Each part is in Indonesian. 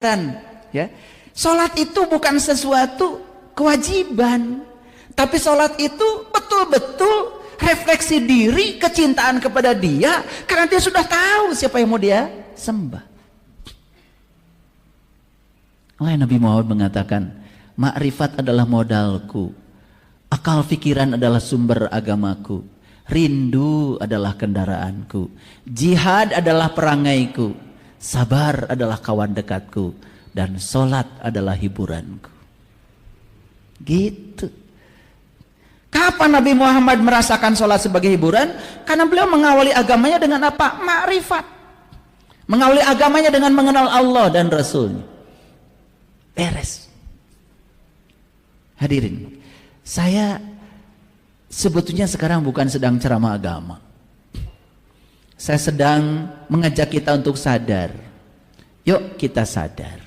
Ya, sholat itu bukan sesuatu kewajiban, tapi sholat itu betul-betul refleksi diri, kecintaan kepada Dia, karena dia sudah tahu siapa yang mau dia sembah. Nabi Muhammad mengatakan, makrifat adalah modalku, akal pikiran adalah sumber agamaku, rindu adalah kendaraanku, jihad adalah perangaiku, sabar adalah kawan dekatku, dan sholat adalah hiburanku. Gitu. Kapan Nabi Muhammad merasakan sholat sebagai hiburan? Karena beliau mengawali agamanya dengan apa? Makrifat. Mengawali agamanya dengan mengenal Allah dan Rasulnya. Beres. Hadirin, saya sebetulnya sekarang bukan sedang ceramah agama. Saya sedang mengajak kita untuk sadar. Yuk kita sadar.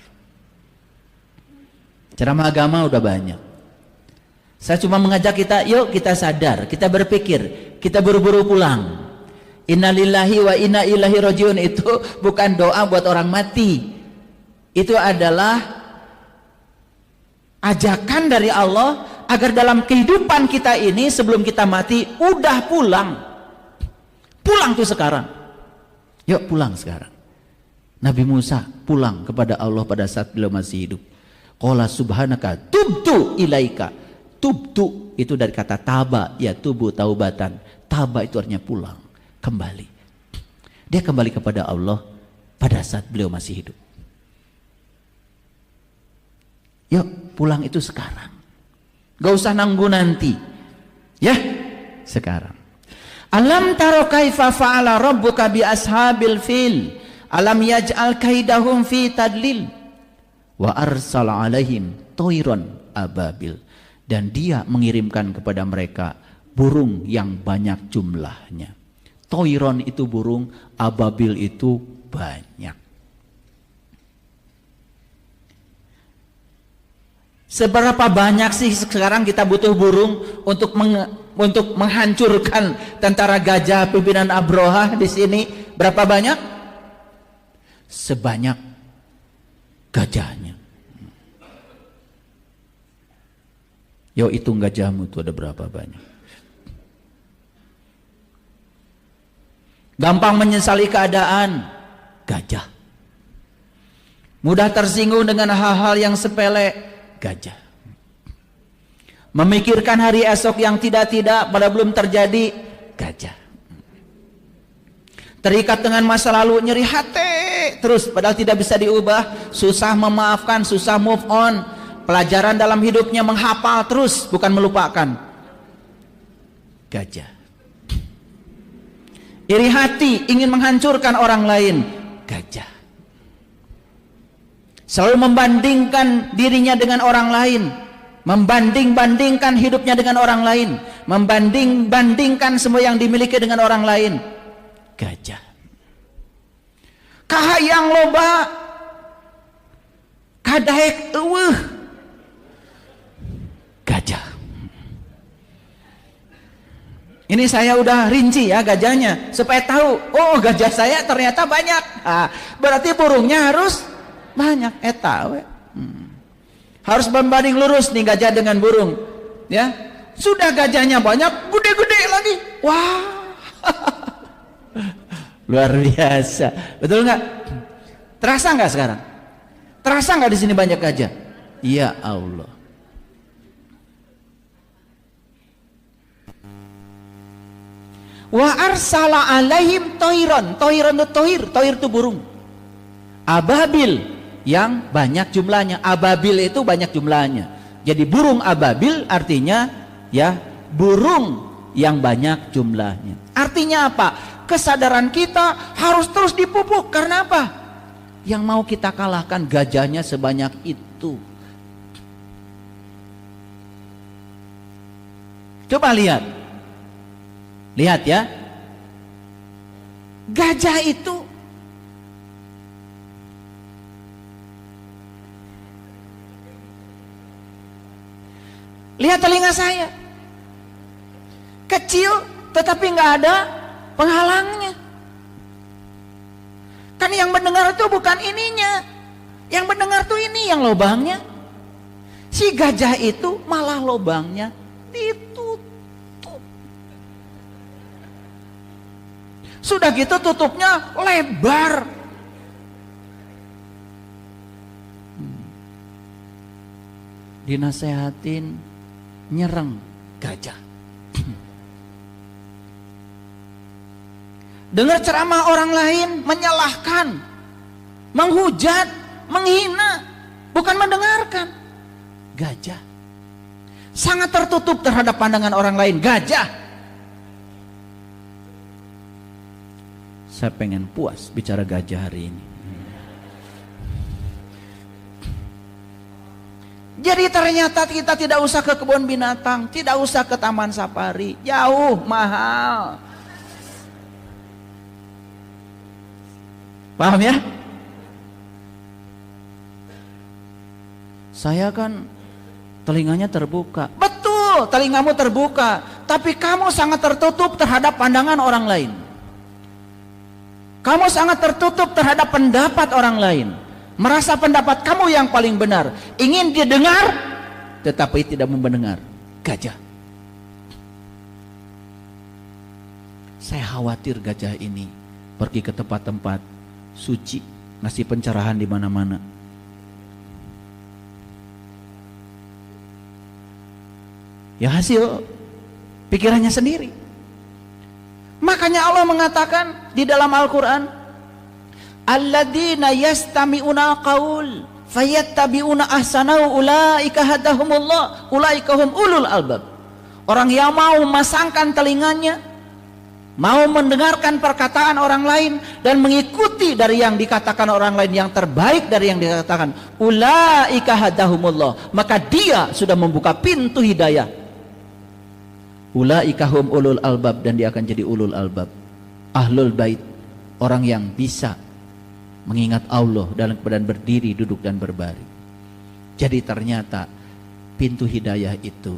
Ceramah agama udah banyak. Saya cuma mengajak kita, yuk kita sadar, kita berpikir, kita buru-buru pulang. Innalillahi wa inna ilaihi rajiun itu bukan doa buat orang mati. Itu adalah ajakan dari Allah agar dalam kehidupan kita ini sebelum kita mati udah pulang. Pulang tuh sekarang. Yuk pulang sekarang. Nabi Musa pulang kepada Allah pada saat beliau masih hidup. Qala subhanaka tubtu ilaika. Tubtu itu dari kata taba, ya tubuh taubatan. Taba itu artinya pulang, kembali. Dia kembali kepada Allah pada saat beliau masih hidup. Yuk pulang itu sekarang. Gak usah nunggu nanti. Ya, sekarang. Alam taro kaifa fa'ala rabbuka bi ashabil fil. Alam yaj'al kaidahum fi tadlil. Wa arsala alaihim toiron ababil. Dan dia mengirimkan kepada mereka burung yang banyak jumlahnya. Toiron itu burung, ababil itu banyak. Seberapa banyak sih sekarang kita butuh burung untuk menghancurkan tentara gajah pimpinan Abroha di sini? Berapa banyak? Sebanyak gajahnya. Yo hitung gajahmu itu ada berapa banyak. Gampang menyesali keadaan, gajah. Mudah tersinggung dengan hal-hal yang sepele, gajah. Memikirkan hari esok yang tidak-tidak pada belum terjadi, gajah. Terikat dengan masa lalu, nyeri hati terus padahal tidak bisa diubah, susah memaafkan, susah move on. Pelajaran dalam hidupnya menghafal terus, bukan melupakan. Gajah. Iri hati, ingin menghancurkan orang lain. Gajah. Selalu membandingkan dirinya dengan orang lain. Membanding-bandingkan hidupnya dengan orang lain. Membanding-bandingkan semua yang dimiliki dengan orang lain. Gajah. Kahayang loba. Kadaek eueuh. Gajah. Ini saya udah rinci ya gajahnya supaya tahu, oh gajah saya ternyata banyak. Berarti burungnya harus banyak. Harus membanding lurus nih gajah dengan burung. Ya, sudah gajahnya banyak, gede-gede lagi. Wah, luar biasa. Betul nggak? Terasa nggak sekarang? Terasa nggak di sini banyak gajah? Ya Allah. Wa arsala alaihim toiron. Toiron itu toir itu burung. Ababil yang banyak jumlahnya. Ababil itu banyak jumlahnya. Jadi burung ababil artinya ya burung yang banyak jumlahnya. Artinya apa? Kesadaran kita harus terus dipupuk. Karena apa? Yang mau kita kalahkan gajahnya sebanyak itu. Coba lihat. Lihat ya, gajah itu lihat telinga saya, kecil tetapi nggak ada penghalangnya. Kan yang mendengar itu bukan ininya, Yang mendengar tuh ini yang lubangnya. Si gajah itu malah lubangnya ditutup. Sudah gitu tutupnya lebar. Dinasehatin nyerang gajah. Dengar ceramah orang lain, menyalahkan, menghujat, menghina, bukan mendengarkan. Gajah sangat tertutup terhadap pandangan orang lain. Gajah. Saya pengen puas bicara gajah hari ini. Jadi ternyata kita tidak usah ke kebun binatang, tidak usah ke taman safari, jauh, mahal. Paham ya? Saya kan telinganya terbuka. Betul, telingamu terbuka, tapi kamu sangat tertutup terhadap pandangan orang lain. Kamu sangat tertutup terhadap pendapat orang lain. Merasa pendapat kamu yang paling benar, ingin didengar tetapi tidak mau mendengar. Gajah. Saya khawatir gajah ini pergi ke tempat-tempat suci, ngasih pencerahan di mana-mana. Ya hasil pikirannya sendiri. Makanya Allah mengatakan di dalam Al-Quran, alladzina yastami'una qaul fayattabi'una ahsanahu ulaika hadahumullah ulaika hum ulul albab. Orang yang mau memasangkan telinganya, mau mendengarkan perkataan orang lain dan mengikuti dari yang dikatakan orang lain yang terbaik dari yang dikatakan, ulaika hadahumullah, maka dia sudah membuka pintu hidayah. Ulaika hum ulul albab, dan dia akan jadi ulul albab, ahlul bait, orang yang bisa mengingat Allah dalam keadaan berdiri, duduk dan berbaring. Jadi ternyata pintu hidayah itu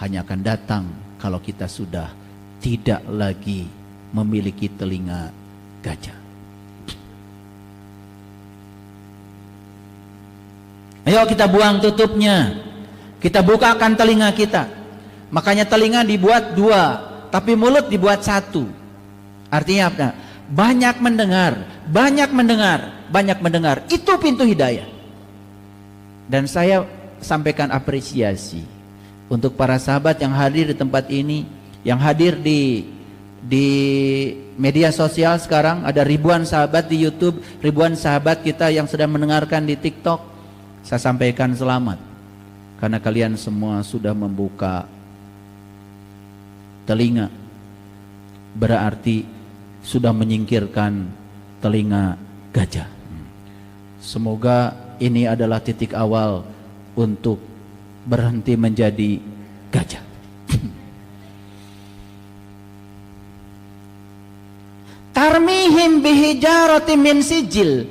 hanya akan datang kalau kita sudah tidak lagi memiliki telinga gajah. Ayo kita buang tutupnya, kita bukakan telinga kita. Makanya telinga dibuat dua, tapi mulut dibuat satu. Artinya apa? Banyak mendengar, banyak mendengar, banyak mendengar. Itu pintu hidayah. Dan saya sampaikan apresiasi untuk para sahabat yang hadir di tempat ini, yang hadir di media sosial sekarang. Ada ribuan sahabat di YouTube, ribuan sahabat kita yang sedang mendengarkan di TikTok. Saya sampaikan selamat, karena kalian semua sudah membuka telinga, berarti sudah menyingkirkan telinga gajah. Semoga ini adalah titik awal untuk berhenti menjadi gajah. Tarmihim bihijarati min sijil,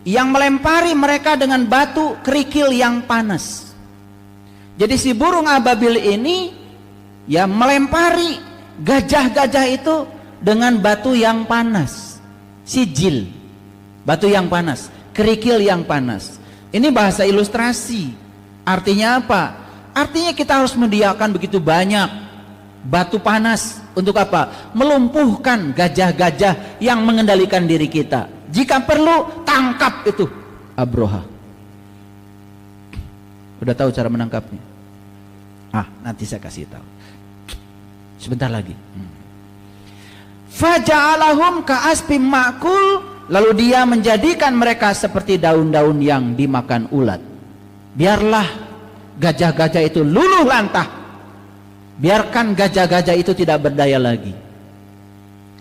yang melempari mereka dengan batu kerikil yang panas. Jadi si burung ababil ini ya melempari gajah-gajah itu dengan batu yang panas. Sijil, batu yang panas, kerikil yang panas. Ini bahasa ilustrasi. Artinya apa? Artinya kita harus menyediakan begitu banyak batu panas. Untuk apa? Melumpuhkan gajah-gajah yang mengendalikan diri kita. Jika perlu, tangkap itu Abroha. Udah tahu cara menangkapnya? Nanti saya kasih tahu. Sebentar lagi. Faja'alahum ka'asfim ma'kul, lalu dia menjadikan mereka seperti daun-daun yang dimakan ulat. Biarlah gajah-gajah itu luluh lantah. Biarkan gajah-gajah itu tidak berdaya lagi,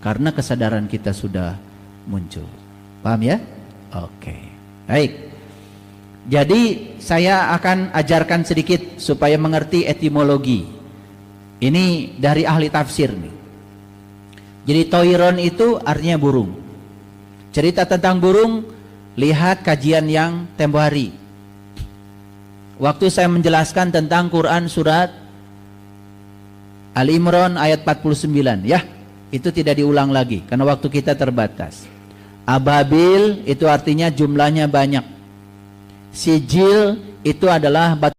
karena kesadaran kita sudah muncul. Paham ya? Oke. Baik. Jadi saya akan ajarkan sedikit supaya mengerti etimologi. Ini dari ahli tafsir nih. Jadi toiron itu artinya burung. Cerita tentang burung, lihat kajian yang tempo hari. Waktu saya menjelaskan tentang Quran surat Al-Imran ayat 49, ya. Itu tidak diulang lagi karena waktu kita terbatas. Ababil itu artinya jumlahnya banyak. Sijil itu adalah batu